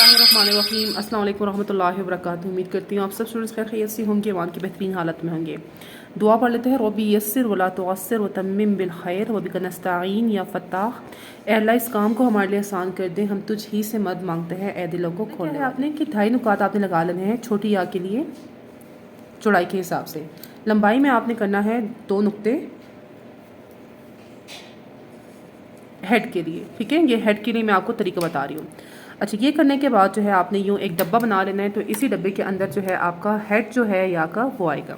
बिस्मिल्लाहिर्रहमानिर्रहीम अस्सलाम वालेकुम रहमतुल्लाहि व बरकातुहू। उम्मीद करती हूँ आप सब स्टूडेंट्स खैर खैरियत से होंगे, ईमान की बेहतरीन हालत में होंगे। दुआ पढ़ लेते हैं। रब्बी यस्सिर वला तुअस्सिर व तम्मिम बिल खैर व बिका नस्तईन या फत्ताह। ए अल्लाह इस काम को हमारे लिए आसान कर दे, हम तुझ ही से मदद मांगते हैं, ए दिलों को खोलने वाले। आपने कि 2.5 नुकात आपने लगा लेने हैं छोटी या के लिए चौड़ाई के हिसाब से। लंबाई में आपने करना है 2 नुक्ते हेड के लिए, ठीक है। ये हेड के लिए मैं आपको तरीका बता रही हूँ। अच्छा, ये करने के बाद जो है आपने यूँ एक डब्बा बना लेना है। तो इसी डब्बे के अंदर जो है आपका हेड जो है या का वो आएगा।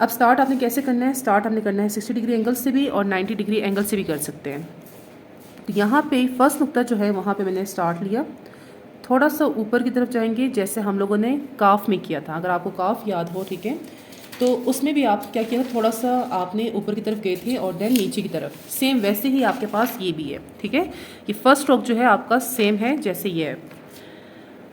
अब स्टार्ट आपने कैसे करना है? स्टार्ट आपने करना है 60 डिग्री एंगल से भी और 90 डिग्री एंगल से भी कर सकते हैं। तो यहाँ पे फर्स्ट नुक्ता जो है वहाँ पे मैंने स्टार्ट लिया, थोड़ा सा ऊपर की तरफ जाएंगे जैसे हम लोगों ने काफ में किया था। अगर आपको काफ याद हो, ठीक है, तो उसमें भी आप क्या किया था, थोड़ा सा आपने ऊपर की तरफ गए थे और देन नीचे की तरफ। सेम वैसे ही आपके पास ये भी है, ठीक है। ये फर्स्ट स्ट्रोक जो है आपका सेम है जैसे ये है।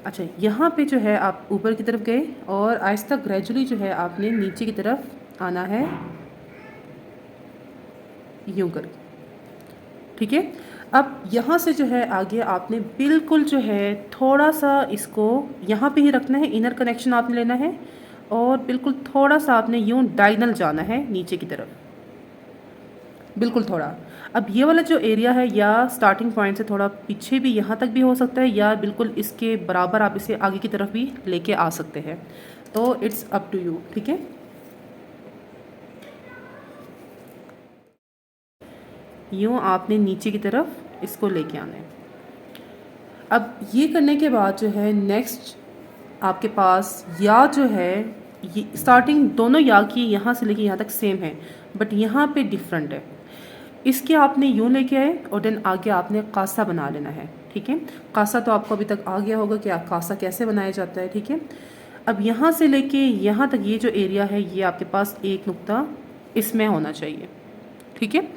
अच्छा, यहाँ पे जो है आप ऊपर की तरफ गए और आहिस्ता ग्रेजुअली जो है आपने नीचे की तरफ आना है यूँ करके, ठीक है। अब यहाँ से जो है आगे आपने बिल्कुल जो है थोड़ा सा इसको यहाँ पे ही रखना है, इनर कनेक्शन आपने लेना है और बिल्कुल थोड़ा सा आपने यूँ डायगोनल जाना है नीचे की तरफ, बिल्कुल थोड़ा। अब ये वाला जो एरिया है या स्टार्टिंग पॉइंट से थोड़ा पीछे भी यहाँ तक भी हो सकता है या बिल्कुल इसके बराबर आप इसे आगे की तरफ भी लेके आ सकते हैं। तो इट्स अप टू यू, ठीक है। यूँ आपने नीचे की तरफ इसको लेके आना है। अब ये करने के बाद जो है नेक्स्ट आपके पास या जो है ये स्टार्टिंग दोनों या की यहाँ से लेके यहाँ तक सेम है, बट यहाँ पे डिफरेंट है। इसके आपने यूँ लेके आए और देन आगे आपने कासा बना लेना है, ठीक है। कासा तो आपको अभी तक आ गया होगा कि कासा कैसे बनाया जाता है, ठीक है। अब यहाँ से लेके यहाँ तक ये जो एरिया है ये आपके पास एक नुक्ता इसमें होना चाहिए, ठीक है।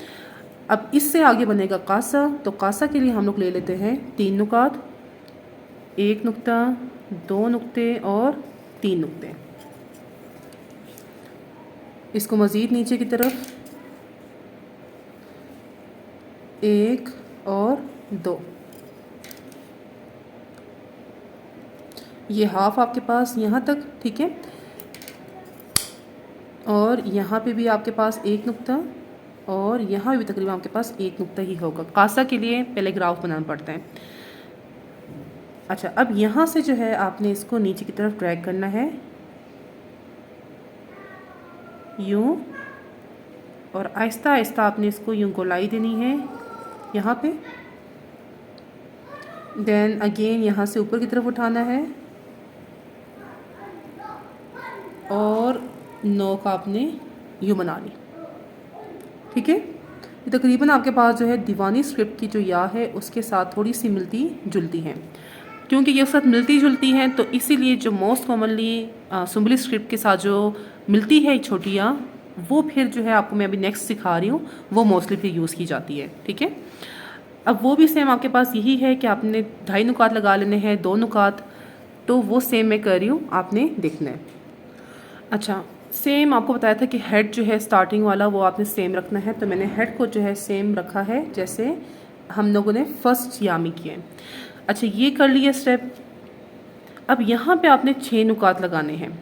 अब इससे आगे बनेगा कासा। तो कासा के लिए हम लोग ले लेते हैं 3 नुकात, 1 नुक्ता, 2 नुक्ते और 3 नुक्ते। इसको मज़ीद नीचे की तरफ 1 और 2, ये हाफ आपके पास यहाँ तक, ठीक है। और यहाँ पे भी आपके पास 1 नुक्ता और यहाँ भी तकरीबन आपके पास 1 नुक्ता ही होगा। कासा के लिए पहले ग्राफ बनाना पड़ता है। अच्छा, अब यहाँ से जो है आपने इसको नीचे की तरफ ड्रैग करना है यूँ और आहिस्ता आहिस्ता आपने इसको यूँ गोलाई देनी है यहाँ पे। देन अगेन यहाँ से ऊपर की तरफ उठाना है और नोक आपने यूँ बना ली, ठीक है। ये तकरीबन आपके पास जो है दीवानी स्क्रिप्ट की जो या है उसके साथ थोड़ी सी मिलती जुलती हैं। क्योंकि ये साथ मिलती जुलती हैं तो इसीलिए जो मोस्ट कॉमनली सुम्बली स्क्रिप्ट के साथ जो मिलती है छोटी या, वो फिर जो है आपको मैं अभी नेक्स्ट सिखा रही हूँ, वो मोस्टली फिर यूज़ की जाती है, ठीक है। अब वो भी सेम आपके पास यही है कि आपने 2.5 नुकात लगा लेने हैं, 2 नुकात, तो वो सेम मैं कर रही हूँ, आपने देखना है। अच्छा, सेम आपको बताया था कि हेड जो है स्टार्टिंग वाला वो आपने सेम रखना है, तो मैंने हेड को जो है सेम रखा है जैसे हम लोगों ने फर्स्ट या में किए। अच्छा, ये कर लिया स्टेप। अब यहाँ पे आपने 6 नुकात लगाने हैं।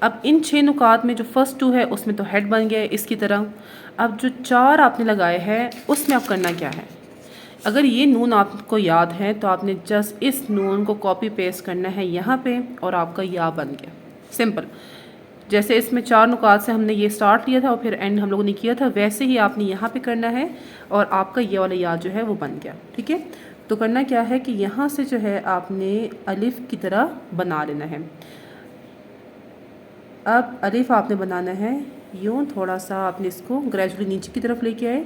अब इन 6 नुकात में जो फर्स्ट 2 है उसमें तो हेड बन गया है इसकी तरह। अब जो 4 आपने लगाए हैं उसमें आप करना क्या है, अगर ये नून आपको याद है तो आपने जस्ट इस नून को कॉपी पेस्ट करना है यहाँ पे और आपका या बन गया। सिंपल, जैसे इसमें 4 नुकात से हमने ये स्टार्ट लिया था और फिर एंड हम लोगों ने किया था, वैसे ही आपने यहाँ पे करना है और आपका ये वाला या जो है वो बन गया, ठीक है। तो करना क्या है कि यहाँ से जो है आपने अलिफ की तरह बना लेना है। अब अलिफ आपने बनाना है यूँ, थोड़ा सा आपने इसको ग्रेजुअली नीचे की तरफ लेके आए,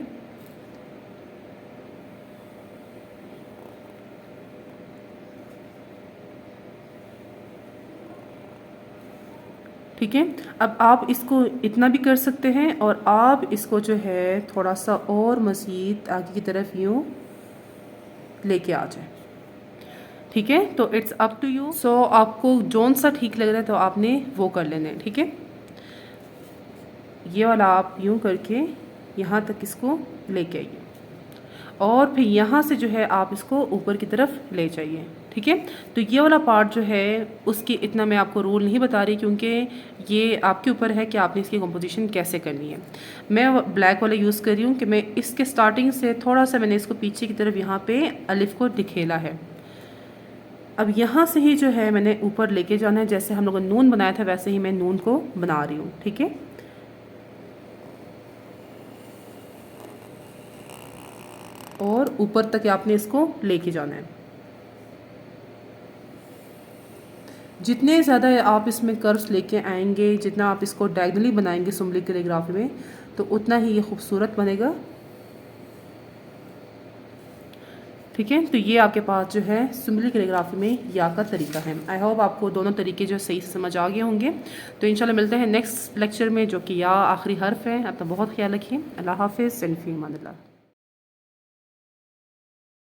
ठीक है। अब आप इसको इतना भी कर सकते हैं और आप इसको जो है थोड़ा सा और मज़ीद आगे की तरफ यूँ लेके आ जाए, ठीक है। तो इट्स अप टू यू। सो आपको जोन सा ठीक लग रहा है तो आपने वो कर लेना है, ठीक है। ये वाला आप यूँ करके यहाँ तक इसको लेके आइए और फिर यहाँ से जो है आप इसको ऊपर की तरफ ले जाइए। ठीक है। तो ये वाला पार्ट जो है उसकी इतना मैं आपको रूल नहीं बता रही, क्योंकि ये आपके ऊपर है कि आपने इसकी कंपोजिशन कैसे करनी है। मैं ब्लैक वाला यूज़ कर रही हूँ कि मैं इसके स्टार्टिंग से थोड़ा सा मैंने इसको पीछे की तरफ यहाँ पे अलिफ को दिखेला है। अब यहाँ से ही जो है मैंने ऊपर लेके जाना है, जैसे हम लोगों ने नून बनाया था वैसे ही मैं नून को बना रही हूँ। ठीक है, और ऊपर तक आपने इसको लेके जाना है। जितने ज़्यादा आप इसमें कर्व्स लेके आएंगे, जितना आप इसको डायगनली बनाएंगे सुम्बली कैलीग्राफी में, तो उतना ही ये खूबसूरत बनेगा। ठीक है, तो ये आपके पास जो है सुम्बली कैलीग्राफी में या का तरीका है। आई होप आपको दोनों तरीके जो सही से समझ आ गए होंगे। तो इंशाल्लाह मिलते हैं नेक्स्ट लेक्चर में, जो कि या आखिरी हर्फ है। अपना बहुत ख्याल रखिए। अल्लाह हाफिज़।